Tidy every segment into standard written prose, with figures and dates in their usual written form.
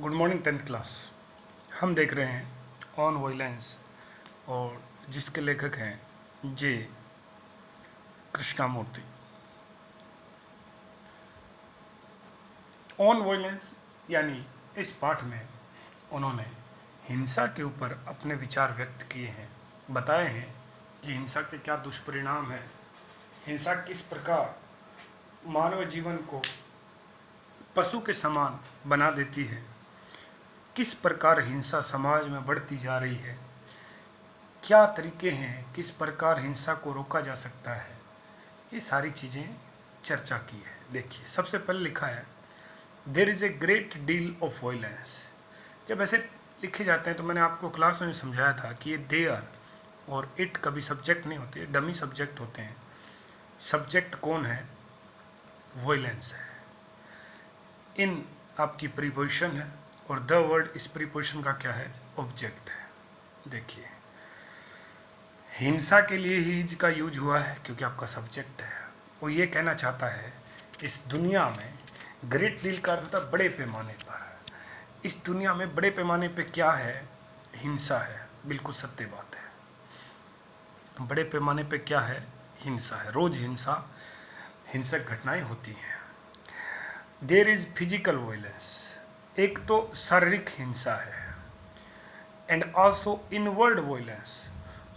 Good morning 10th class. हम देख रहे हैं ऑन वायलेंस और जिसके लेखक हैं जे कृष्णामूर्ति। ऑन वायलेंस यानी इस पाठ में उन्होंने हिंसा के ऊपर अपने विचार व्यक्त किए हैं, बताए हैं कि हिंसा के क्या दुष्परिणाम हैं, हिंसा किस प्रकार मानव जीवन को पशु के समान बना देती है, किस प्रकार हिंसा समाज में बढ़ती जा रही है, क्या तरीके हैं, किस प्रकार हिंसा को रोका जा सकता है, ये सारी चीज़ें चर्चा की है। देखिए, सबसे पहले लिखा है there is a great deal of violence. जब ऐसे लिखे जाते हैं तो मैंने आपको क्लास में समझाया था कि ये देयर और इट कभी सब्जेक्ट नहीं होते, डमी सब्जेक्ट होते हैं। सब्जेक्ट कौन है? वायलेंस है। इन आपकी प्रीपोजिशन है और द वर्ड इस प्रीपोजिशन का क्या है? ऑब्जेक्ट है। देखिए, हिंसा के लिए ही इसका यूज हुआ है क्योंकि आपका सब्जेक्ट है। वो ये कहना चाहता है इस दुनिया में ग्रेट डील का अर्थ होता है बड़े पैमाने पर। इस दुनिया में बड़े पैमाने पे क्या है? हिंसा है। बिल्कुल सत्य बात है। बड़े पैमाने पे क्या है? हिंसा है। रोज हिंसक घटनाएं होती हैं। देयर इज फिजिकल वायलेंस, एक तो शारीरिक हिंसा है, एंड आल्सो इनवर्ड वायलेंस,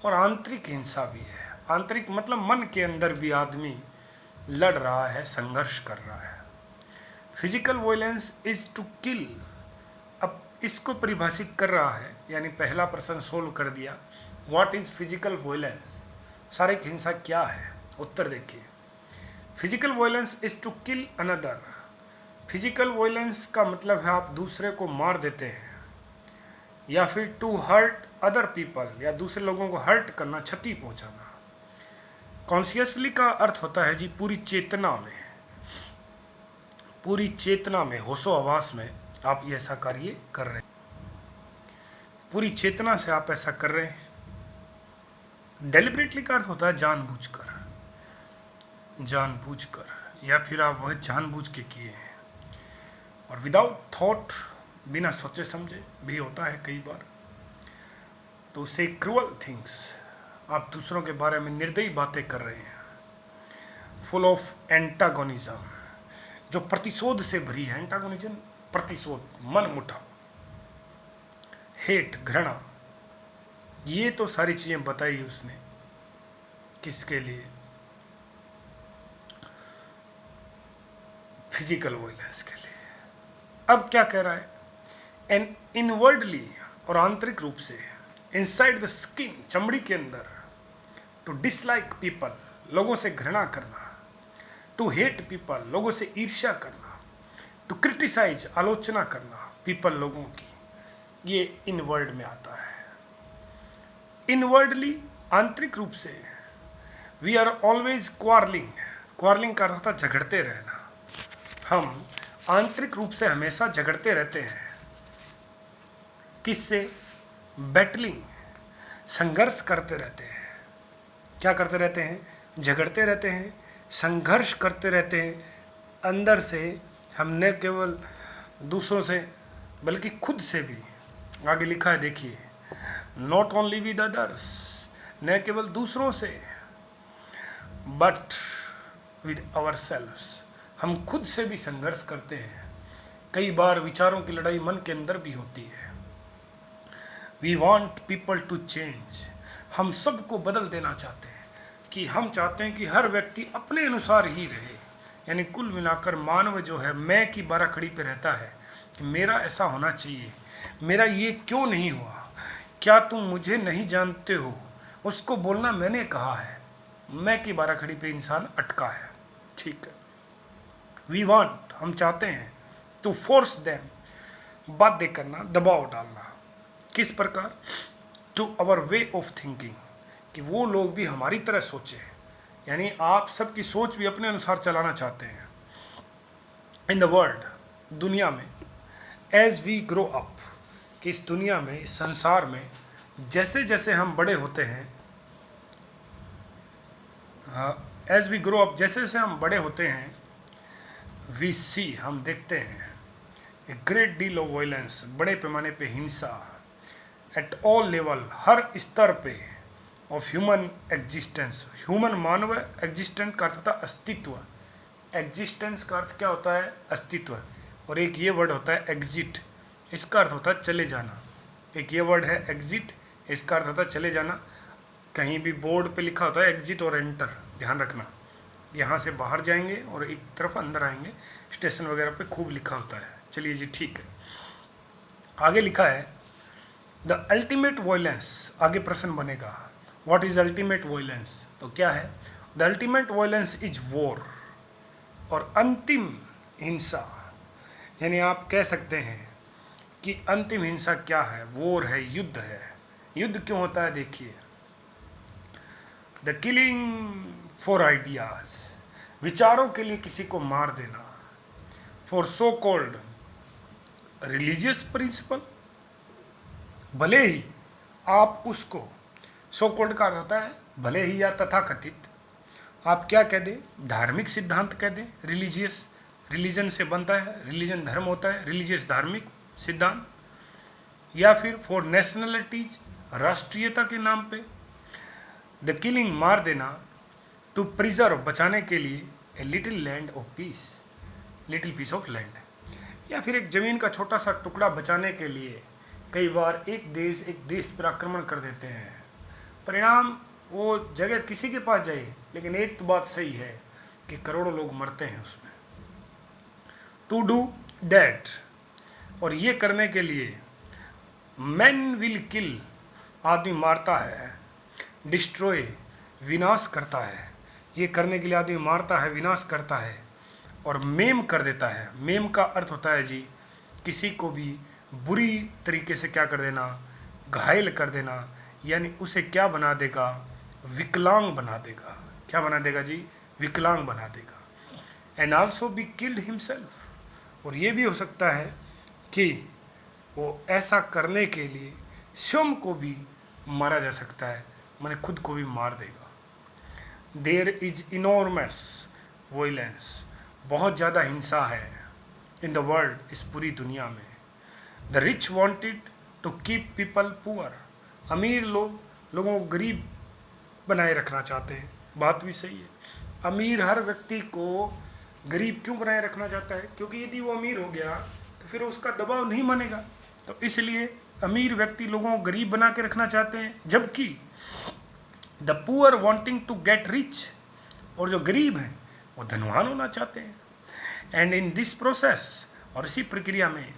और आंतरिक हिंसा भी है। आंतरिक मतलब मन के अंदर भी आदमी लड़ रहा है, संघर्ष कर रहा है। Physical violence is to kill. अब इसको परिभाषित कर रहा है, यानी पहला प्रश्न सोल्व कर दिया। What is physical violence? शारीरिक हिंसा क्या है? उत्तर देखिए, physical violence is to kill another. Physical violence का मतलब है आप दूसरे को मार देते हैं, या फिर टू हर्ट अदर पीपल, या दूसरे लोगों को हर्ट करना, क्षति पहुंचाना। कॉन्शियसली का अर्थ होता है जी पूरी चेतना में, पूरी चेतना में, होशो हवास में आप ये ऐसा कार्य कर रहे हैं, पूरी चेतना से आप ऐसा कर रहे हैं। डेलिबरेटली का अर्थ होता है जानबूझकर, जानबूझकर, या फिर आप वह जानबूझ के किए हैं। और विदाउट थॉट, बिना सोचे समझे भी होता है कई बार। तो उसे क्रूअल थिंग्स, आप दूसरों के बारे में निर्दयी बातें कर रहे हैं। फुल ऑफ एंटागोनिज्म, जो प्रतिशोध से भरी है। एंटागोनिज्म प्रतिशोध, मन मुटाव, हेट, घृणा, ये तो सारी चीजें बताई उसने। किसके लिए? फिजिकल वायलेंस के लिए। अब क्या कह रहा है? एंड इनवर्डली, और आंतरिक रूप से, इनसाइड द स्किन, चमड़ी के अंदर, टू डिसलाइक पीपल, लोगों से घृणा करना, टू हेट पीपल, लोगों से ईर्ष्या करना, टू क्रिटिसाइज, आलोचना करना पीपल, लोगों की, ये इनवर्ड में आता है। इनवर्डली, आंतरिक रूप से, we are always quarrelling. Quarrelling का अर्थ होता है झगड़ते रहना। हम आंतरिक रूप से हमेशा झगड़ते रहते हैं। किससे? बैटलिंग, संघर्ष करते रहते हैं। क्या करते रहते हैं? झगड़ते रहते हैं, संघर्ष करते रहते हैं अंदर से। हम न केवल दूसरों से बल्कि खुद से भी। आगे लिखा है, देखिए, नॉट ओनली विद अदर्स, न केवल दूसरों से, बट विद आवर सेल्व्स, हम खुद से भी संघर्ष करते हैं। कई बार विचारों की लड़ाई मन के अंदर भी होती है। We want people to change, हम सबको बदल देना चाहते हैं, कि हम चाहते हैं कि हर व्यक्ति अपने अनुसार ही रहे। यानी कुल मिलाकर मानव जो है मैं की बाराखड़ी पे रहता है कि मेरा ऐसा होना चाहिए, मेरा ये क्यों नहीं हुआ, क्या तुम मुझे नहीं जानते हो, उसको बोलना मैंने कहा है। मैं की बाराखड़ी पे इंसान अटका है। ठीक है। वी वांट, हम चाहते हैं, टू फोर्स देम, बाध्य करना, दबाव डालना। किस प्रकार? To our way of thinking, कि वो लोग भी हमारी तरह सोचे। यानी आप सबकी सोच भी अपने अनुसार चलाना चाहते हैं। इन द वर्ल्ड, दुनिया में, एज वी ग्रो अप, कि इस दुनिया में, इस संसार में जैसे जैसे हम बड़े होते हैं, एज वी ग्रो अप, जैसे जैसे हम बड़े होते हैं, वी सी, हम देखते हैं, ए ग्रेट डील ऑफ वायलेंस, बड़े पैमाने पे हिंसा, एट ऑल लेवल, हर स्तर पे, of human existence, human Manav existence का अर्थ होता है अस्तित्व, एग्जिस्टेंस का अर्थ क्या होता है? अस्तित्व। और एक ये वर्ड होता है एग्जिट, इसका अर्थ होता है चले जाना। एक ये वर्ड है एग्जिट, इसका अर्थ होता है चले जाना। कहीं भी बोर्ड पे लिखा होता है एग्जिट और एंटर, ध्यान रखना, यहाँ से बाहर जाएंगे और एक तरफ अंदर आएंगे, स्टेशन वगैरह पे खूब लिखा होता है। चलिए जी ठीक है, आगे लिखा है द अल्टीमेट वायलेंस, आगे प्रश्न बनेगा व्हाट इज अल्टीमेट वायलेंस, तो क्या है? The ultimate violence is war, और अंतिम हिंसा, यानी आप कह सकते हैं कि अंतिम हिंसा क्या है? वॉर है, युद्ध है। युद्ध क्यों होता है? देखिए, द किलिंग फॉर आइडियाज, विचारों के लिए किसी को मार देना, for so called religious principle, भले ही आप उसको, सो कॉल्ड का अर्थ होता है भले ही या तथाकथित, आप क्या कह दें? धार्मिक सिद्धांत कह दें। रिलीजियस, रिलीजन से बनता है, रिलीजन धर्म होता है, रिलीजियस धार्मिक सिद्धांत, या फिर फॉर नेशनलिटीज, राष्ट्रीयता के नाम पे। द किलिंग, मार देना, टू प्रिजर्व, बचाने के लिए, a little land of peace, little piece of land, या फिर एक ज़मीन का छोटा सा टुकड़ा बचाने के लिए कई बार एक देश पर आक्रमण कर देते हैं। परिणाम वो जगह किसी के पास जाए, लेकिन एक तो बात सही है कि करोड़ों लोग मरते हैं उसमें। टू डू दैट, और ये करने के लिए, मैन विल किल, आदमी मारता है, डिस्ट्रॉय, विनाश करता है, ये करने के लिए आदमी मारता है, विनाश करता है, और मेम कर देता है। मेम का अर्थ होता है जी किसी को भी बुरी तरीके से क्या कर देना? घायल कर देना, यानी उसे क्या बना देगा? विकलांग बना देगा। क्या बना देगा जी? विकलांग बना देगा। And also be killed himself, और ये भी हो सकता है कि वो ऐसा करने के लिए स्वयं को भी मारा जा सकता है, माने खुद को भी मार देगा। देयर इज इनॉर्मस वायलेंस, बहुत ज़्यादा हिंसा है इन द वर्ल्ड, इस पूरी दुनिया में। The rich wanted to keep people poor, अमीर लोगों को गरीब बनाए रखना चाहते हैं। बात भी सही है, अमीर हर व्यक्ति को गरीब क्यों बनाए रखना चाहता है? क्योंकि यदि वो अमीर हो गया तो फिर उसका दबाव नहीं मानेगा, तो इसलिए अमीर व्यक्ति लोगों को गरीब बना के रखना चाहते हैं। जबकि the poor wanting to get rich, और जो गरीब हैं वो धनवान होना चाहते हैं। एंड इन दिस प्रोसेस, और इसी प्रक्रिया में,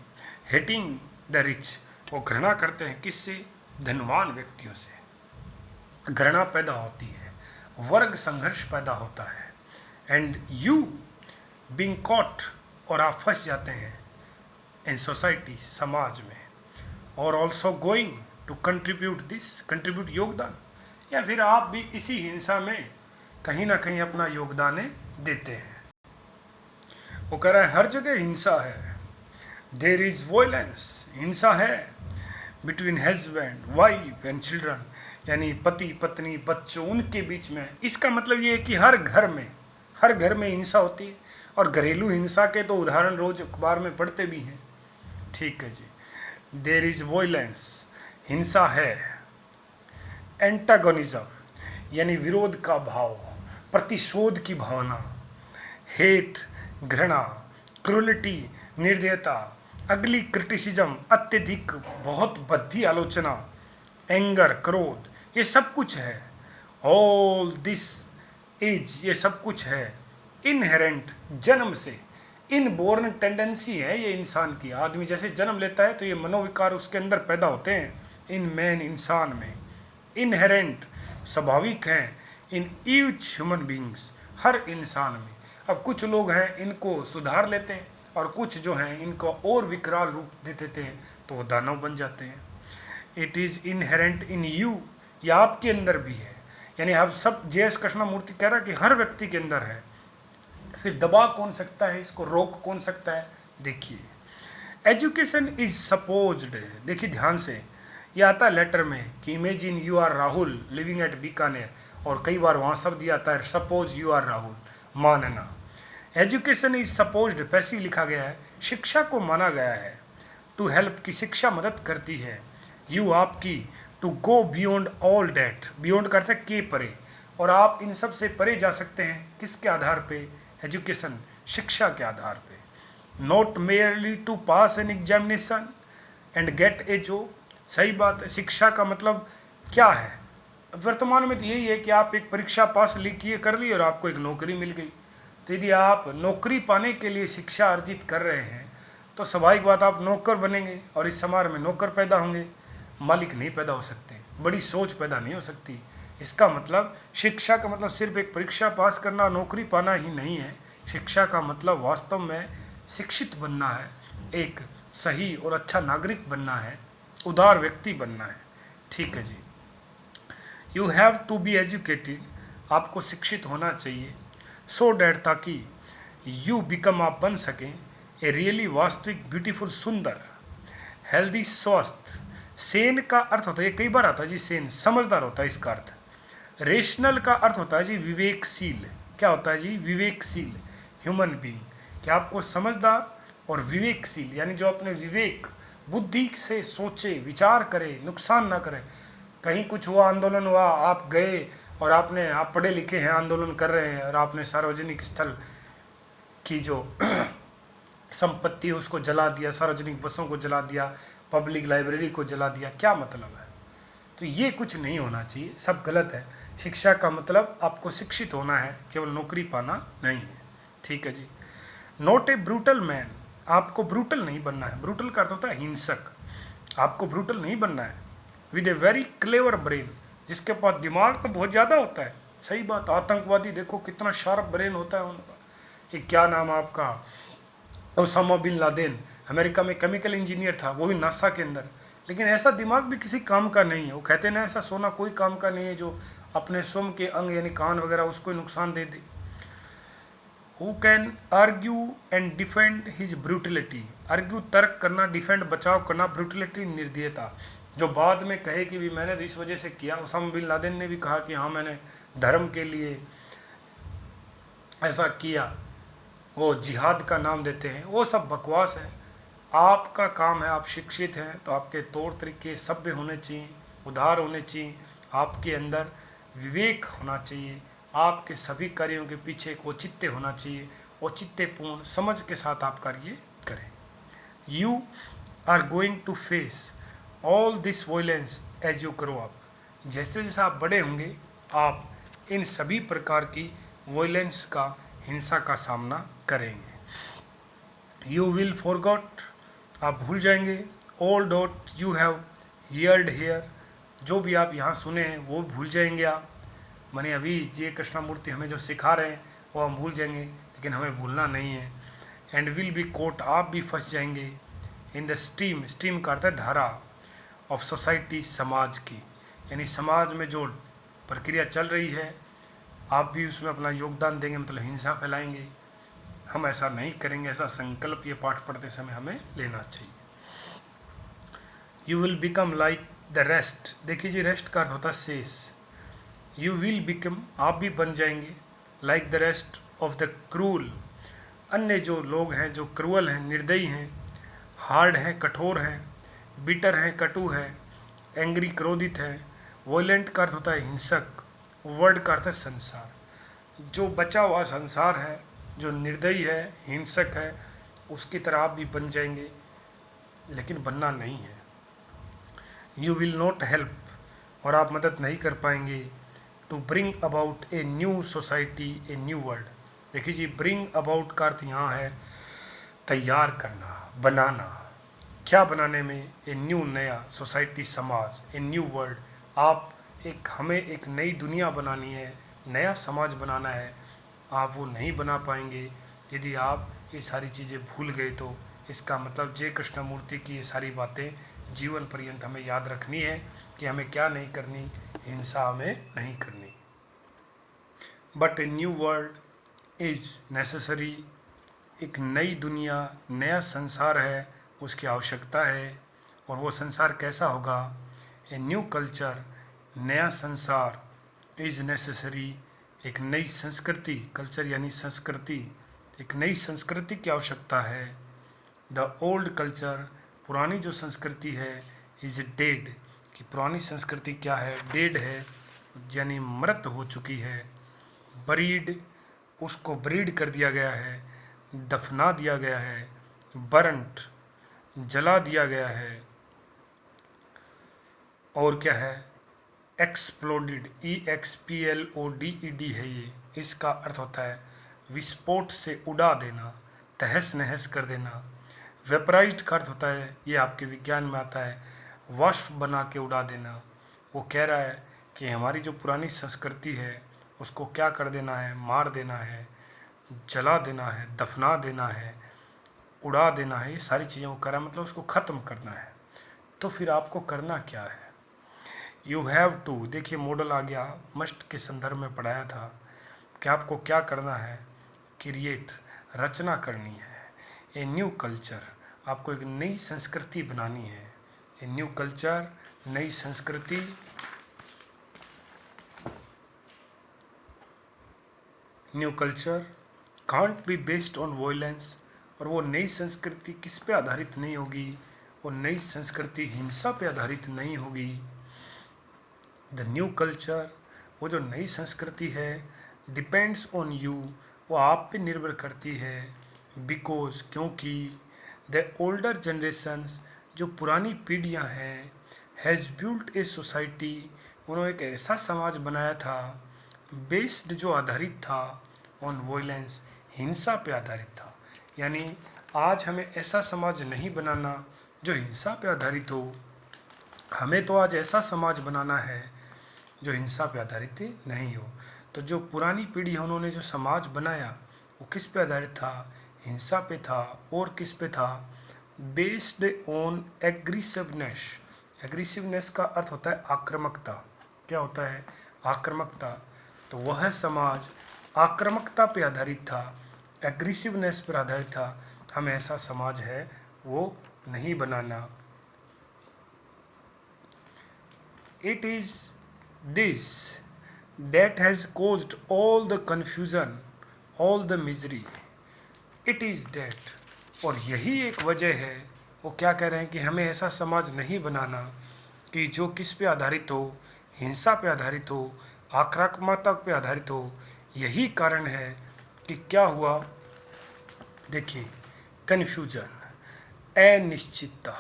हेटिंग द रिच, वो घृणा करते हैं किससे? धनवान व्यक्तियों से। घृणा पैदा होती है, वर्ग संघर्ष पैदा होता है। एंड यू बीइंग कॉट, और आप फंस जाते हैं इन सोसाइटी, समाज में, और ऑल्सो गोइंग टू कंट्रीब्यूट योगदान, या फिर आप भी इसी हिंसा में कहीं ना कहीं अपना योगदान देते हैं। वो कह रहा है हर जगह हिंसा है। देयर इज वायलेंस, हिंसा है, between husband wife and children, यानी पति पत्नी बच्चों, उनके बीच में। इसका मतलब ये है कि हर घर में हिंसा होती है, और घरेलू हिंसा के तो उदाहरण रोज अखबार में पढ़ते भी हैं। ठीक है जी, देयर इज वायलेंस, हिंसा है। एंटागोनिज्म, यानी विरोध का भाव, प्रतिशोध की भावना। हेट, घृणा। क्रूलिटी, निर्दयता। अगली, क्रिटिसिज्म, अत्यधिक, बहुत भद्दी आलोचना। एंगर, क्रोध, ये सब कुछ है। ऑल दिस इज, ये सब कुछ है। इनहेरेंट, जन्म से, इनबोर्न टेंडेंसी है ये इंसान की। आदमी जैसे जन्म लेता है तो ये मनोविकार उसके अंदर पैदा होते हैं, इन मैन, इंसान में। इनहेरेंट, स्वाभाविक हैं, इन ईच ह्यूमन बींग्स, हर इंसान में। अब कुछ लोग हैं इनको सुधार लेते हैं, और कुछ जो हैं इनको और विकराल रूप दे देते हैं, तो वो दानव बन जाते हैं। It is inherent in you, ये आपके अंदर भी है। यानी आप सब, जे.एस. कृष्णमूर्ति कह रहा है कि हर व्यक्ति के अंदर है। फिर दबा कौन सकता है, इसको रोक कौन सकता है? देखिए, एजुकेशन इज सपोज्ड, देखिए ध्यान से, ये आता है लेटर में कि imagine you are Rahul living at Bikaner, और कई बार वहाँ शब्द दिया आता है सपोज यू आर राहुल, मानना। एजुकेशन इज सपोज्ड, पैसिव लिखा गया है, शिक्षा को माना गया है टू हेल्प, की शिक्षा मदद करती है, यू आपकी, to go beyond all that, beyond करते हैं के परे, और आप इन सब से परे जा सकते हैं किसके आधार पे, एजुकेशन, शिक्षा के आधार पे। Not merely to pass an examination and get a job, सही बात है। शिक्षा का मतलब क्या है वर्तमान में, तो यही है कि आप एक परीक्षा पास किए कर ली और आपको एक नौकरी मिल गई। तो यदि आप नौकरी पाने के लिए शिक्षा अर्जित कर रहे हैं तो स्वाभाविक बात आप नौकर बनेंगे, और इस समाज में नौकर पैदा होंगे, मालिक नहीं पैदा हो सकते, बड़ी सोच पैदा नहीं हो सकती। इसका मतलब शिक्षा का मतलब सिर्फ एक परीक्षा पास करना, नौकरी पाना ही नहीं है। शिक्षा का मतलब वास्तव में शिक्षित बनना है, एक सही और अच्छा नागरिक बनना है, उदार व्यक्ति बनना है। ठीक है जी। You have to be educated, आपको शिक्षित होना चाहिए, सो डैट, ताकि यू बिकम, आप बन सकें, ए रियली वास्तविक, ब्यूटीफुल, सुंदर, हेल्दी, स्वस्थ। सेन का अर्थ होता है, ये कई बार आता है जी, सेन समझदार होता है इसका अर्थ। रेशनल का अर्थ होता है जी विवेकशील, क्या होता है जी, विवेकशील, ह्यूमन बीइंग, कि आपको समझदार और विवेकशील, यानी जो अपने विवेक बुद्धि से सोचे, विचार करे, नुकसान ना करे। कहीं कुछ हुआ, आंदोलन हुआ, आप गए और आप पढ़े लिखे हैं, आंदोलन कर रहे हैं, और आपने सार्वजनिक स्थल की जो संपत्ति है उसको जला दिया, सार्वजनिक बसों को जला दिया, पब्लिक लाइब्रेरी को जला दिया, क्या मतलब है। तो ये कुछ नहीं होना चाहिए, सब गलत है। शिक्षा का मतलब आपको शिक्षित होना है, केवल नौकरी पाना नहीं है। ठीक है जी। नॉट ए ब्रूटल मैन, आपको ब्रूटल नहीं बनना है, ब्रूटल का अर्थ होता है हिंसक, आपको ब्रूटल नहीं बनना है। With a very clever brain, जिसके पास दिमाग तो बहुत ज़्यादा होता है, सही बात। आतंकवादी देखो कितना शार्प ब्रेन होता है उनका। ये क्या नाम है आपका, ओसामा बिन लादेन, अमेरिका में केमिकल इंजीनियर था, वो भी नासा के अंदर, लेकिन ऐसा दिमाग भी किसी काम का नहीं है। वो कहते ना ऐसा सोना कोई काम का नहीं है जो अपने स्वयं के अंग यानी कान वगैरह उसको नुकसान दे दे। Who can argue and defend his brutality, argue तर्क करना, डिफेंड बचाव करना, ब्रूटिलिटी निर्दयता, जो बाद में कहे कि भी मैंने तो इस वजह से किया। ओसामा बिन लादेन ने भी कहा कि हाँ मैंने धर्म के लिए ऐसा किया, वो जिहाद का नाम देते हैं, वो सब बकवास है। आपका काम है, आप शिक्षित हैं तो आपके तौर तरीके सभ्य होने चाहिए, उदार होने चाहिए, आपके अंदर विवेक होना चाहिए, आपके सभी कार्यों के पीछे एक औचित्य होना चाहिए, औचित्यपूर्ण समझ के साथ आप कार्य करें। You are going to face all this violence as you grow up, जैसे जैसे आप बड़े होंगे आप इन सभी प्रकार की वायलेंस का, हिंसा का सामना करेंगे। यू विल फॉरगॉट, आप भूल जाएंगे, all dot U have heard here, जो भी आप यहाँ सुने हैं वो भूल जाएंगे आप। माने अभी जे कृष्णमूर्ति हमें जो सिखा रहे हैं वो हम भूल जाएंगे, लेकिन हमें भूलना नहीं है। एंड विल बी कोट, आप भी फंस जाएंगे, इन द स्ट्रीम, स्ट्रीम का अर्थ है धारा, ऑफ सोसाइटी, समाज की, यानी समाज में जो प्रक्रिया चल रही है आप भी उसमें अपना योगदान देंगे, मतलब हिंसा फैलाएंगे। हम ऐसा नहीं करेंगे, ऐसा संकल्प ये पाठ पढ़ते समय हमें लेना चाहिए। You will become like the rest, देखिए जी रेस्ट का अर्थ होता है शेष। यू विल बिकम, आप भी बन जाएंगे, like the rest of the cruel, अन्य जो लोग हैं जो क्रूअल हैं, निर्दयी हैं, हार्ड हैं, कठोर हैं, बिटर हैं, कटु हैं, एंग्री, क्रोधित हैं, वॉयलेंट का अर्थ होता है हिंसक, वर्ड का अर्थ है संसार। जो बचा हुआ संसार है, जो निर्दयी है, हिंसक है, उसकी तरह आप भी बन जाएंगे, लेकिन बनना नहीं है। यू विल नॉट हेल्प, और आप मदद नहीं कर पाएंगे, to bring about a new society, a new world. देखिए जी ब्रिंग अबाउट का अर्थ यहाँ है तैयार करना, बनाना। क्या बनाने में, ए न्यू, नया, सोसाइटी, समाज, ए न्यू वर्ल्ड, आप हमें एक नई दुनिया बनानी है, नया समाज बनाना है। आप वो नहीं बना पाएंगे यदि आप ये सारी चीज़ें भूल गए। तो इसका मतलब जे कृष्णमूर्ति की ये सारी बातें जीवन पर्यंत हमें याद रखनी है कि हमें क्या नहीं करनी, हिंसा हमें नहीं करनी। But A new world is necessary, एक नई दुनिया, नया संसार है, उसकी आवश्यकता है। और वो संसार कैसा होगा, ए न्यू कल्चर, नया संसार, इज़ नेसेसरी, एक नई संस्कृति, कल्चर यानी संस्कृति, एक नई संस्कृति की आवश्यकता है। द ओल्ड कल्चर, पुरानी जो संस्कृति है, इज डेड, कि पुरानी संस्कृति क्या है, डेड है, यानी मृत हो चुकी है। बरीड, उसको ब्रीड कर दिया गया है, दफना दिया गया है। बर्न्ट, जला दिया गया है। और क्या है, एक्सप्लोडेड, EXPLODED है ये, इसका अर्थ होता है विस्फोट से उड़ा देना, तहस नहस कर देना। वेपराइज्ड का अर्थ होता है, ये आपके विज्ञान में आता है, वाष्प बना के उड़ा देना। वो कह रहा है कि हमारी जो पुरानी संस्कृति है उसको क्या कर देना है, मार देना है, जला देना है, दफना देना है, उड़ा देना है, ये सारी चीज़ों को करा, मतलब उसको ख़त्म करना है। तो फिर आपको करना क्या है, यू हैव टू, देखिए मॉडल आ गया, मस्ट के संदर्भ में पढ़ाया था कि आपको क्या करना है, क्रिएट, रचना करनी है, ए न्यू कल्चर, आपको एक नई संस्कृति बनानी है, ए न्यू कल्चर, नई संस्कृति, new culture can't be based on violence, और वो नई संस्कृति किस पे आधारित नहीं होगी, वो नई संस्कृति हिंसा पे आधारित नहीं होगी। द न्यू कल्चर, वो जो नई संस्कृति है, डिपेंड्स ऑन यू, वो आप पे निर्भर करती है, बिकॉज, क्योंकि द ओल्डर जनरेशंस, जो पुरानी पीढ़ियां हैं, हैज़ बिल्ट ए सोसाइटी, उन्होंने एक ऐसा समाज बनाया था, बेस्ड, जो आधारित था, ऑन वॉयलेंस, हिंसा पे आधारित था। यानी आज हमें ऐसा समाज नहीं बनाना जो हिंसा पे आधारित हो, हमें तो आज ऐसा समाज बनाना है जो हिंसा पे आधारित नहीं हो। तो जो पुरानी पीढ़ी है उन्होंने जो समाज बनाया वो किस पे आधारित था, हिंसा पे था। और किस पे था, बेस्ड ऑन एग्रेसिवनेस, एग्रेसिवनेस का अर्थ होता है आक्रामकता, क्या होता है, आक्रामकता। तो वह समाज आक्रामकता पे आधारित था, एग्रेसिवनेस पर आधारित था, हमें ऐसा समाज है वो नहीं बनाना। It is this that has caused all the confusion, all the misery. It is that, और यही एक वजह है, वो क्या कह रहे हैं कि हमें ऐसा समाज नहीं बनाना कि जो किस पे आधारित हो, हिंसा पे आधारित हो, आक्रामकता पे आधारित हो। यही कारण है कि क्या हुआ, देखिए, कन्फ्यूजन, अनिश्चितता,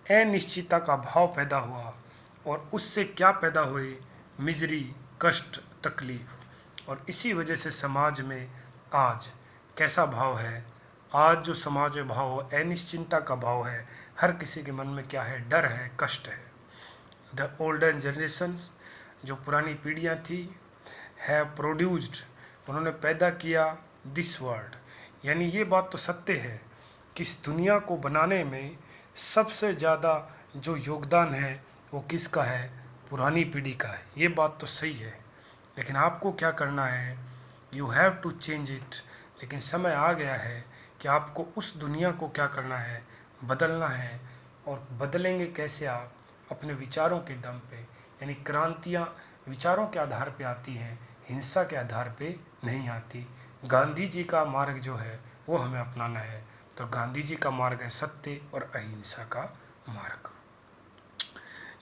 अनिश्चितता का भाव पैदा हुआ, और उससे क्या पैदा हुई, मिजरी, कष्ट, तकलीफ। और इसी वजह से समाज में आज कैसा भाव है, आज जो समाज में भाव है, अनिश्चितता का भाव है, हर किसी के मन में क्या है, डर है, कष्ट है। द ओल्डर जनरेशंस, जो पुरानी पीढ़ियाँ थी, हैव प्रोड्यूस्ड, उन्होंने पैदा किया, दिस वर्ल्ड, यानी ये बात तो सत्य है कि इस दुनिया को बनाने में सबसे ज़्यादा जो योगदान है वो किसका है, पुरानी पीढ़ी का है। ये बात तो सही है, लेकिन आपको क्या करना है, you have to change it, लेकिन समय आ गया है कि आपको उस दुनिया को क्या करना है, बदलना है। और बदलेंगे कैसे आप, अपने विचारों के दम पे, यानी क्रांतियाँ विचारों के आधार पे आती हैं, हिंसा के आधार पे नहीं आती। गांधी जी का मार्ग जो है वो हमें अपनाना है। तो गांधी जी का मार्ग है सत्य और अहिंसा का मार्ग।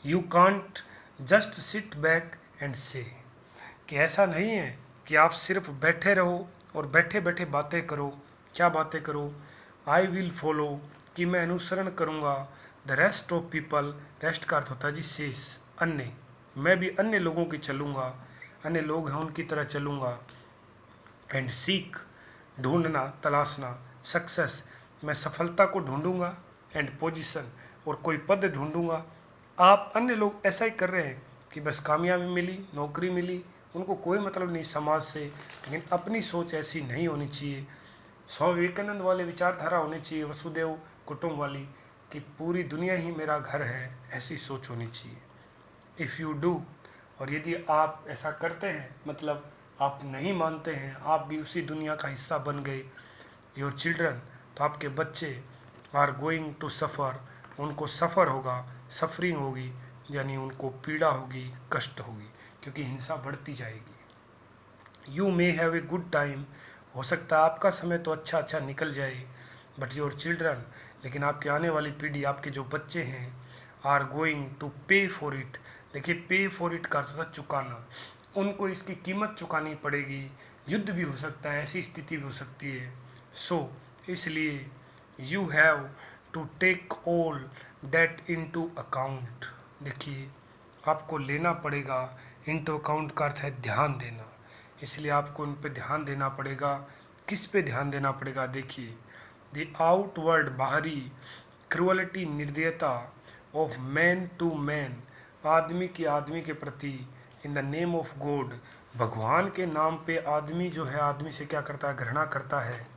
You can't just sit back and से, कि ऐसा नहीं है कि आप सिर्फ बैठे रहो और बैठे बैठे बातें करो। क्या बातें करो, आई विल फॉलो, कि मैं अनुसरण करूँगा, the rest of people, rest का अर्थ होता है जी शेष, अन्य, मैं भी अन्य लोगों की चलूँगा, अन्य लोग हैं उनकी तरह चलूँगा। एंड सीक, ढूंढना, तलाशना, सक्सेस, मैं सफलता को ढूंढूंगा, एंड पोजीशन, और कोई पद ढूंढूंगा। आप अन्य लोग ऐसा ही कर रहे हैं कि बस कामयाबी मिली, नौकरी मिली, उनको कोई मतलब नहीं समाज से, लेकिन अपनी सोच ऐसी नहीं होनी चाहिए। स्वामी विवेकानंद वाले विचारधारा होनी चाहिए, वसुदेव कुटुंब वाली, कि पूरी दुनिया ही मेरा घर है, ऐसी सोच होनी चाहिए। इफ़ यू डू, और यदि आप ऐसा करते हैं, मतलब आप नहीं मानते हैं, आप भी उसी दुनिया का हिस्सा बन गए, योर चिल्ड्रन, तो आपके बच्चे आर गोइंग टू सफ़र, उनको सफ़र होगा, सफरिंग होगी, यानी उनको पीड़ा होगी, कष्ट होगी, क्योंकि हिंसा बढ़ती जाएगी। You may have a good time, हो सकता है आपका समय तो अच्छा अच्छा निकल जाए, बट योर चिल्ड्रन, लेकिन आपकी आने वाली पीढ़ी, आपके जो बच्चे हैं, आर गोइंग टू पे फॉर इट। देखिए, पे फॉर इट का अर्थ होता है चुकाना, उनको इसकी कीमत चुकानी पड़ेगी। युद्ध भी हो सकता है, ऐसी स्थिति भी हो सकती है। सो इसलिए you have to take all that into account. देखिए, आपको लेना पड़ेगा, इनटू अकाउंट का अर्थ है ध्यान देना, इसलिए आपको उन पे ध्यान देना पड़ेगा। किस पे ध्यान देना पड़ेगा? देखिए, द आउटवर्ड, बाहरी, क्रुअलिटी, निर्दयता ऑफ मैन टू मैन, आदमी की आदमी के प्रति, in the name of God, भगवान के नाम पे आदमी जो है आदमी से क्या करता है? घृणा करता है।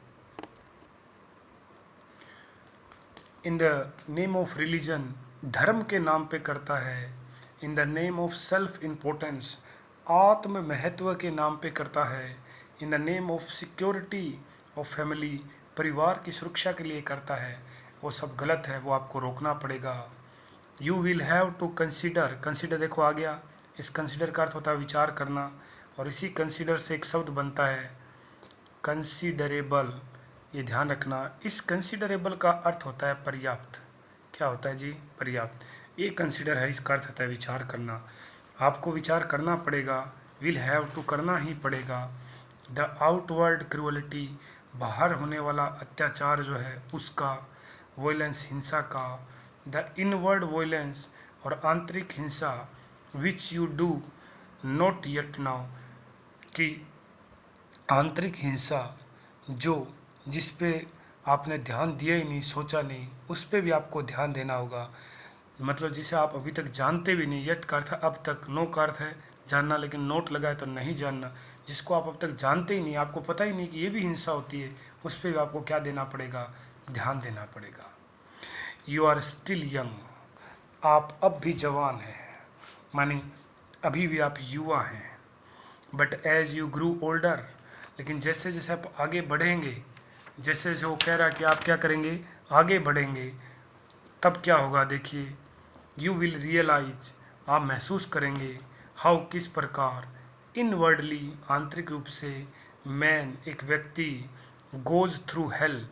In the name of religion, धर्म के नाम पे करता है। In the name of self importance, आत्म महत्व के नाम पे करता है। In the name of security of family, परिवार की सुरक्षा के लिए करता है। वो सब गलत है, वो आपको रोकना पड़ेगा। You will have to consider, consider देखो आ गया, इस कंसिडर का अर्थ होता है विचार करना, और इसी कंसिडर से एक शब्द बनता है कंसिडरेबल। ये ध्यान रखना, इस कंसिडरेबल का अर्थ होता है पर्याप्त। क्या होता है जी? पर्याप्त। ये कंसिडर है, इसका अर्थ होता है विचार करना। आपको विचार करना पड़ेगा, विल हैव टू करना ही पड़ेगा। द आउटवर्ड क्रूअलिटी, बाहर होने वाला अत्याचार जो है उसका, वॉयलेंस, हिंसा का, द इनवर्ड वॉयलेंस, और आंतरिक हिंसा, which you do not yet now, कि आंतरिक हिंसा जो, जिस पे आपने ध्यान दिया ही नहीं, सोचा नहीं, उस पे भी आपको ध्यान देना होगा। मतलब जिसे आप अभी तक जानते भी नहीं, यट का अर्थ है अब तक, नो का अर्थ है जानना, लेकिन नोट लगाए तो नहीं जानना। जिसको आप अब तक जानते ही नहीं, आपको पता ही नहीं कि ये भी हिंसा होती है, उस पर भी आपको क्या देना पड़ेगा? ध्यान देना पड़ेगा। यू आर स्टिल यंग, आप अब भी जवान हैं, मानी अभी भी आप युवा हैं। But as you grew older, लेकिन जैसे जैसे आप आगे बढ़ेंगे, जैसे जैसे वो कह रहा है कि आप क्या करेंगे? आगे बढ़ेंगे, तब क्या होगा? देखिए, यू विल रियलाइज, आप महसूस करेंगे, हाउ, किस प्रकार, इनवर्डली, आंतरिक रूप से, मैन, एक व्यक्ति, goes through hell,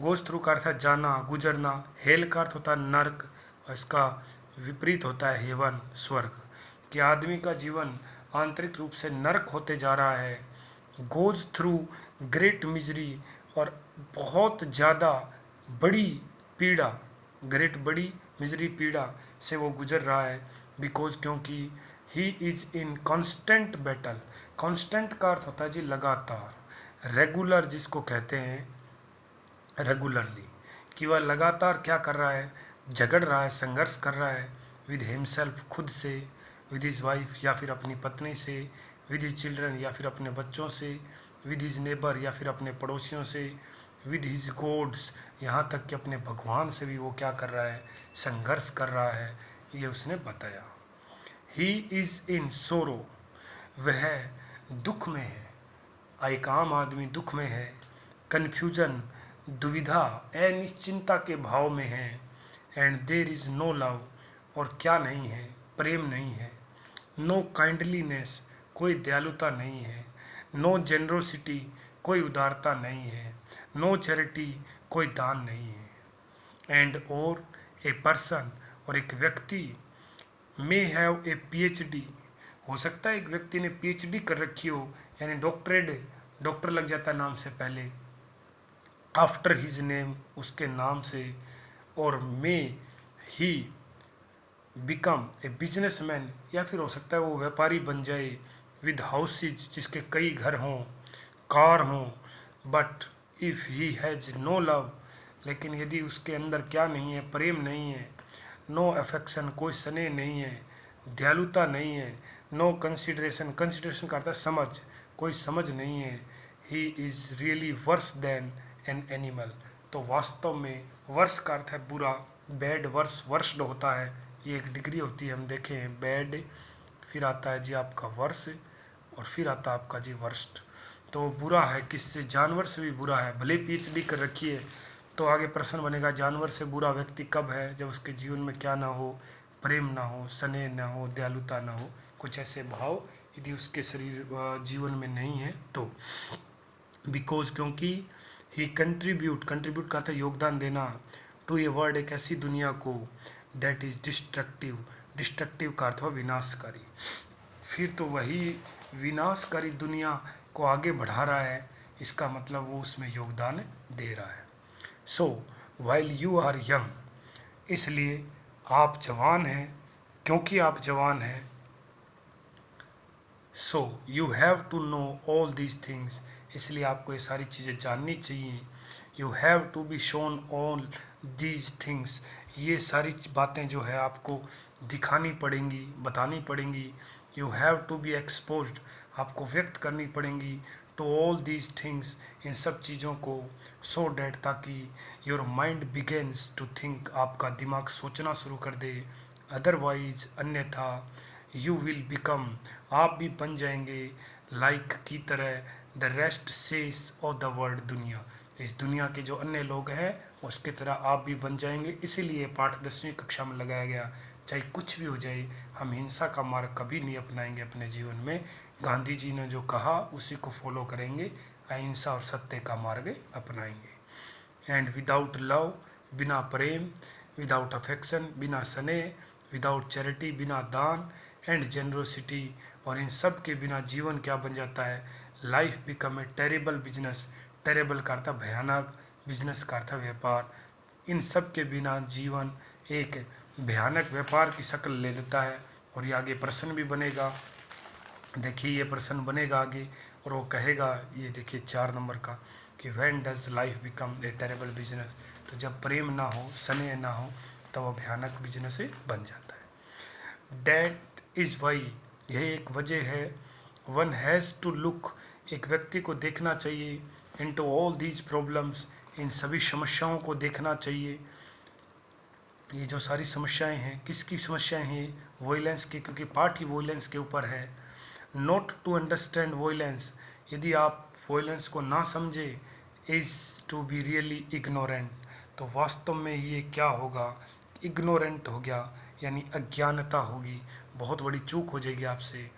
goes through का अर्थ है जाना, गुजरना, हेल का अर्थ होता है नर्क, और इसका विपरीत होता है हेवन, स्वर्ग। कि आदमी का जीवन आंतरिक रूप से नर्क होते जा रहा है। गोज थ्रू ग्रेट मिजरी, और बहुत ज़्यादा बड़ी पीड़ा, ग्रेट, बड़ी, मिजरी, पीड़ा से वो गुजर रहा है। बिकॉज, क्योंकि he is in constant battle, constant का अर्थ होता है जी लगातार, रेगुलर जिसको कहते हैं, रेगुलरली, कि वह लगातार क्या कर रहा है? झगड़ रहा है, संघर्ष कर रहा है, विद हिमसेल्फ, खुद से, विद हिज वाइफ, या फिर अपनी पत्नी से, विद हिज चिल्ड्रन, या फिर अपने बच्चों से, विद हिज नेबर, या फिर अपने पड़ोसियों से, विद हिज गॉड्स, यहाँ तक कि अपने भगवान से भी वो क्या कर रहा है? संघर्ष कर रहा है। ये उसने बताया। ही इज़ इन सोरो, वह दुख में है, एक आम आदमी दुख में है। कन्फ्यूजन, दुविधा, अनिश्चिंता के भाव में है। And there is no love, और क्या नहीं है? प्रेम नहीं है। नो काइंडलीनेस, कोई दयालुता नहीं है। नो जेनरोसिटी, कोई उदारता नहीं है। नो चैरिटी, कोई दान नहीं है। एंड और ए पर्सन, और एक व्यक्ति, मे हैव ए पीएचडी, हो सकता है एक व्यक्ति ने पीएचडी कर रखी हो, यानी डॉक्टरेट, डॉक्टर लग जाता है नाम से पहले, आफ्टर हिज नेम, उसके नाम से, और मे ही बिकम ए बिजनेसमैन, या फिर हो सकता है वो व्यापारी बन जाए, विद हाउसेज, जिसके कई घर हों, कार हों। But if he has no love, लेकिन यदि उसके अंदर क्या नहीं है? प्रेम नहीं है। नो अफेक्शन, कोई स्नेह नहीं है। दयालुता नहीं है। नो कंसिडरेशन, कंसिडरेशन का अर्थ है समझ, कोई समझ नहीं है। He is really worse than an animal, तो वास्तव में वर्स का अर्थ है बुरा, बैड, वर्स, वर्स्ट होता है, ये एक डिग्री होती है, हम देखें हैं, बैड, फिर आता है जी आपका वर्स, और फिर आता है आपका जी वर्स्ट। तो बुरा है, किससे? जानवर से भी बुरा है। भले पीएचडी कर रखी है, तो आगे प्रश्न बनेगा जानवर से बुरा व्यक्ति कब है? जब उसके जीवन में क्या ना हो? प्रेम ना हो, स्नेह ना हो, दयालुता ना हो, कुछ ऐसे भाव यदि उसके शरीर जीवन में नहीं है तो। बिकॉज, क्योंकि ही कंट्रीब्यूट करता है योगदान देना, टू ए वर्ल्ड एक ऐसी दुनिया को, डेट इज डिस्ट्रक्टिव का अर्थ हुआ विनाशकारी। फिर तो वही विनाशकारी दुनिया को आगे बढ़ा रहा है, इसका मतलब वो उसमें योगदान दे रहा है। So while you are young, इसलिए आप जवान हैं, क्योंकि आप जवान हैं, so you have to know all these things, इसलिए आपको ये सारी चीज़ें जाननी चाहिए। You have to be shown all these things, ये सारी बातें जो है आपको दिखानी पड़ेंगी, बतानी पड़ेंगी। You have to be exposed, आपको व्यक्त करनी पड़ेंगी, टू ऑल दीज थिंग्स, इन सब चीज़ों को, सो डैट ताकि your mind begins to think, आपका दिमाग सोचना शुरू कर दे, अदरवाइज अन्यथा यू विल बिकम, आप भी बन जाएंगे, लाइक की तरह, द रेस्ट सेस ऑफ द वर्ल्ड, दुनिया, इस दुनिया के जो अन्य लोग हैं उसकी तरह आप भी बन जाएंगे। इसीलिए पाठ 10वीं कक्षा में लगाया गया, चाहे कुछ भी हो जाए हम हिंसा का मार्ग कभी नहीं अपनाएंगे अपने जीवन में। गांधी जी ने जो कहा उसी को फॉलो करेंगे, अहिंसा और सत्य का मार्ग अपनाएंगे। एंड विदाउट लव, बिना प्रेम, विदाउट अफेक्शन, बिना स्नेह, विदाउट चैरिटी, बिना दान, एंड जेनरोसिटी, और इन सब के बिना जीवन क्या बन जाता है, life become a terrible business, terrible का अर्थ भयानक, बिजनेस का अर्थ व्यापार, इन सब के बिना जीवन एक भयानक व्यापार की शक्ल ले लेता है। और ये आगे प्रश्न भी बनेगा, देखिए ये प्रश्न बनेगा आगे, और वो कहेगा, ये देखिए 4 नंबर का, कि when does life become a terrible business, तो जब प्रेम ना हो, स्नेह ना हो, तो वह भयानक बिजनेस बन जाता है। डैट इज़ वाई, यह एक वजह है, वन हैज़ टू लुक, एक व्यक्ति को देखना चाहिए, इनटू ऑल दीज प्रॉब्लम्स, इन सभी समस्याओं को देखना चाहिए। ये जो सारी समस्याएं हैं, किसकी समस्याएं हैं, वॉयलेंस की, क्योंकि पाठ ही वॉयलेंस के ऊपर है। नॉट टू अंडरस्टैंड वॉयलेंस, यदि आप वॉयलेंस को ना समझे, is to be really ignorant, तो वास्तव में ये क्या होगा, इग्नोरेंट हो गया, यानी अज्ञानता होगी, बहुत बड़ी चूक हो जाएगी आपसे।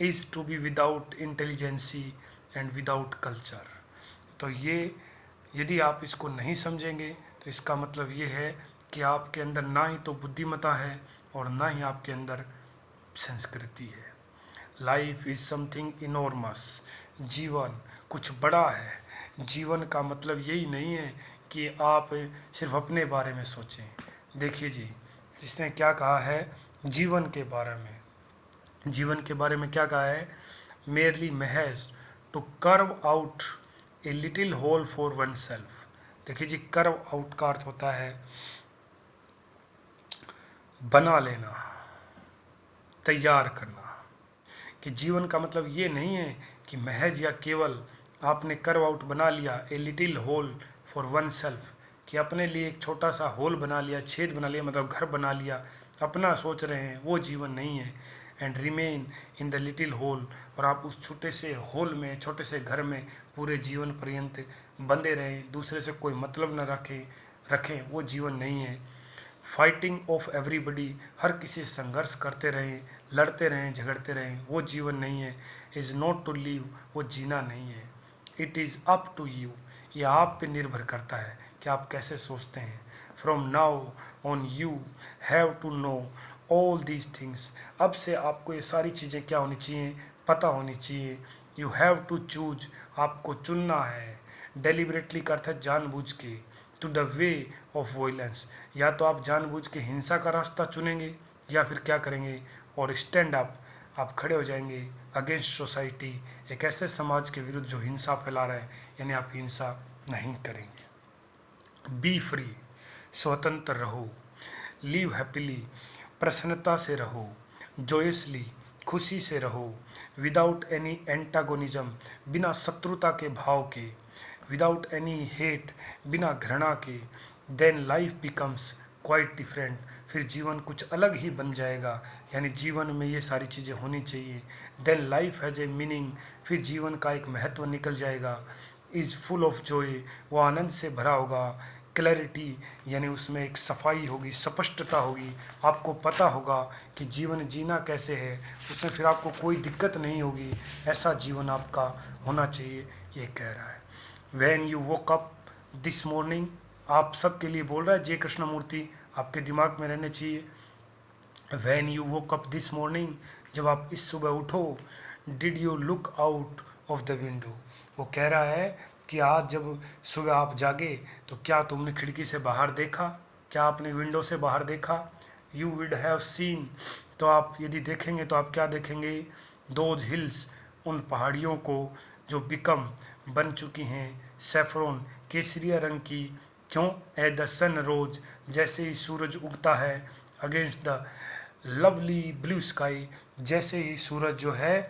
Is to be without intelligence and without culture, तो ये यदि आप इसको नहीं समझेंगे तो इसका मतलब ये है कि आपके अंदर ना ही तो बुद्धिमत्ता है और ना ही आपके अंदर संस्कृति है। लाइफ इज़ समथिंग इनॉर्मस, जीवन कुछ बड़ा है। जीवन का मतलब यही नहीं है कि आप सिर्फ अपने बारे में सोचें। देखिए जी, जिसने क्या कहा है जीवन के बारे में, जीवन के बारे में क्या कहा है, मेरली महज to curve out a little hole for oneself. देखिए जी, कर्व आउट का अर्थ होता है बना लेना, तैयार करना, कि जीवन का मतलब ये नहीं है कि महज या केवल आपने कर्व आउट बना लिया, ए little hole for one self, कि अपने लिए एक छोटा सा होल बना लिया, छेद बना लिया, मतलब घर बना लिया, अपना सोच रहे हैं, वो जीवन नहीं है। And remain in the little hole, और आप उस छोटे से होल में, छोटे से घर में पूरे जीवन पर्यंत बंधे रहें, दूसरे से कोई मतलब न रखें, वो जीवन नहीं है। फाइटिंग ऑफ एवरीबडी, हर किसी से संघर्ष करते रहें, लड़ते रहें, झगड़ते रहें, वो जीवन नहीं है। इज़ नॉट टू लिव, वो जीना नहीं है। It is up to you, ये आप पे निर्भर करता है कि आप कैसे सोचते हैं। From now on you have to know all these things, अब से आपको ये सारी चीज़ें क्या होनी चाहिए, पता होनी चाहिए। यू हैव टू चूज, आपको चुनना है। डेलिबरेटली का अर्थ है जानबूझ के, to the way of violence, या तो आप जानबूझ के हिंसा का रास्ता चुनेंगे या फिर क्या करेंगे, और स्टैंड अप, आप खड़े हो जाएंगे अगेंस्ट सोसाइटी, एक ऐसे समाज के विरुद्ध जो हिंसा फैला रहा है, यानी आप हिंसा नहीं करेंगे। बी फ्री, स्वतंत्र रहो। लिव हैप्पीली, प्रसन्नता से रहो। जॉयसली, खुशी से रहो। विदाउट एनी एंटागोनिज्म, बिना शत्रुता के भाव के। विदाउट एनी हेट, बिना घृणा के। Then life becomes quite different, फिर जीवन कुछ अलग ही बन जाएगा, यानी जीवन में ये सारी चीज़ें होनी चाहिए। Then life has a meaning, फिर जीवन का एक महत्व निकल जाएगा। इज़ फुल ऑफ जॉय, वो आनंद से भरा होगा। क्लैरिटी, यानी उसमें एक सफाई होगी, स्पष्टता होगी, आपको पता होगा कि जीवन जीना कैसे है, उसमें फिर आपको कोई दिक्कत नहीं होगी, ऐसा जीवन आपका होना चाहिए, ये कह रहा है। When you woke up this morning, आप सबके लिए बोल रहा है जय कृष्णमूर्ति, आपके दिमाग में रहने चाहिए। When you woke up this morning, जब आप इस सुबह उठो, did you look out of the window, वो कह रहा है कि आज जब सुबह आप जागे तो क्या तुमने खिड़की से बाहर देखा, क्या आपने विंडो से बाहर देखा। यू विड हैव सीन, तो आप यदि देखेंगे तो आप क्या देखेंगे, दोज हिल्स, उन पहाड़ियों को जो बिकम बन चुकी हैं सेफ्रॉन, केसरिया रंग की। क्यों, एट द सन रोज, जैसे ही सूरज उगता है, against the lovely blue sky, जैसे ही सूरज जो है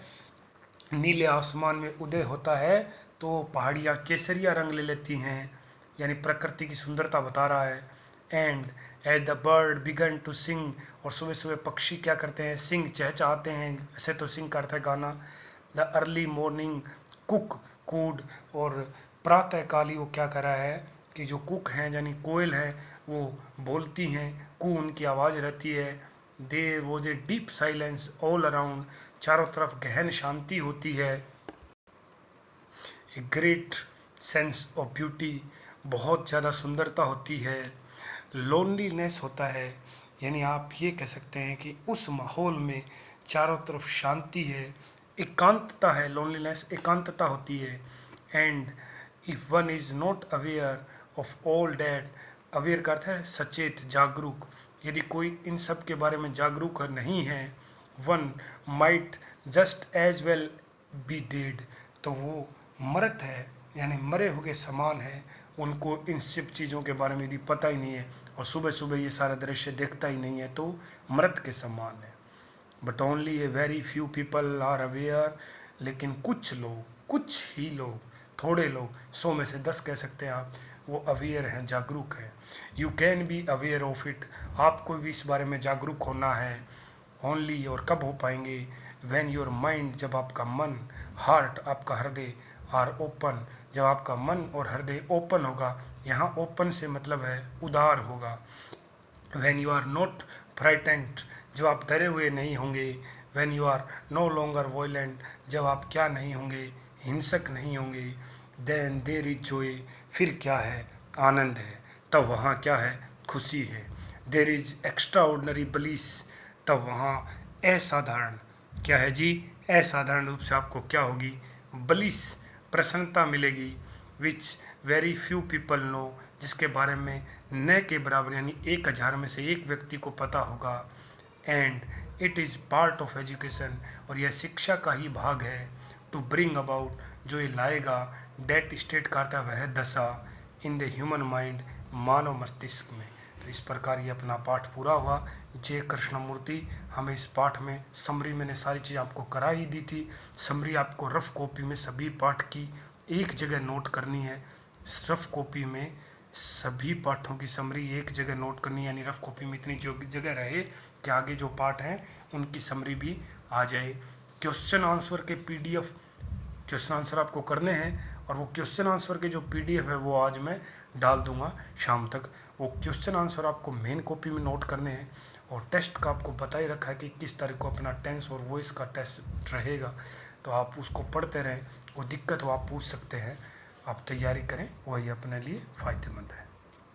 नीले आसमान में उदय होता है तो पहाड़ियाँ केसरिया रंग ले लेती हैं, यानी प्रकृति की सुंदरता बता रहा है। And at the bird began to sing, और सुबह सुबह पक्षी क्या करते हैं, सिंग चहचहाते हैं, ऐसे तो सिंग करता है गाना। द अर्ली मॉर्निंग कुक कूड, और प्रातःकाली वो क्या कर रहा है कि जो कुक हैं यानी कोयल हैं वो बोलती हैं, कू उनकी आवाज़ रहती है। There was a deep silence all around, चारों तरफ गहन शांति होती है। A great sense of beauty, बहुत ज़्यादा सुंदरता होती है। लोनलीनेस होता है, यानी आप ये कह सकते हैं कि उस माहौल में चारों तरफ शांति है, एकांतता है, लोनलीनेस एकांतता होती है। And if one is not aware of all that, aware का अर्थ है सचेत, जागरूक, यदि कोई इन सब के बारे में जागरूक नहीं है, one might just as well be dead, तो वो मृत है, यानी मरे हुए समान है, उनको इन सब चीज़ों के बारे में यदि पता ही नहीं है और सुबह सुबह ये सारा दृश्य देखता ही नहीं है तो मृत के समान है। But only a very few people are aware, लेकिन कुछ लोग, कुछ ही लोग, थोड़े लोग, 100 में से 10 कह सकते हैं आप, वो अवेयर हैं, जागरूक हैं। You can be aware of it, आपको भी इस बारे में जागरूक होना है। ओनली, और कब हो पाएंगे, व्हेन योर माइंड, जब आपका मन, हार्ट, आपका हृदय, आर ओपन, जब आपका मन और हृदय ओपन होगा, यहाँ ओपन से मतलब है उदार होगा। When you are not frightened, जब आप डरे हुए नहीं होंगे। When you are no longer violent, जब आप क्या नहीं होंगे, हिंसक नहीं होंगे। देन देयर इज जॉय, फिर क्या है, आनंद है, तब वहाँ क्या है, खुशी है। There is extraordinary bliss, तब वहाँ असाधारण क्या है जी, असाधारण रूप से आपको क्या होगी, ब्लिस, प्रसन्नता मिलेगी। Which very few people know, जिसके बारे में न के बराबर यानी 1000 में से एक व्यक्ति को पता होगा। And it is part of education, और यह शिक्षा का ही भाग है। टू ब्रिंग अबाउट, जो ये लाएगा, डेट स्टेट करता वह दशा, इन द ह्यूमन माइंड, मानव मस्तिष्क में। तो इस प्रकार ये अपना पाठ पूरा हुआ। जय कृष्णमूर्ति। हमें इस पाठ में समरी मैंने सारी चीज़ आपको करा ही दी थी। समरी आपको रफ कॉपी में सभी पाठ की एक जगह नोट करनी है। रफ कॉपी में सभी पाठों की समरी एक जगह नोट करनी है, यानी रफ कॉपी में इतनी जो जगह रहे कि आगे जो पाठ हैं उनकी समरी भी आ जाए। क्वेश्चन आंसर के PDF क्वेश्चन आंसर आपको करने हैं, और वो क्वेश्चन आंसर के जो PDF है वो आज मैं डाल दूंगा शाम तक। वो क्वेश्चन आंसर आपको मेन कॉपी में नोट करने हैं, और टेस्ट का आपको बता ही रखा है कि किस तारीख को अपना टेंस और वॉइस का टेस्ट रहेगा, तो आप उसको पढ़ते रहें। कोई दिक्कत हो आप पूछ सकते हैं, आप तैयारी करें, वही अपने लिए फ़ायदेमंद है।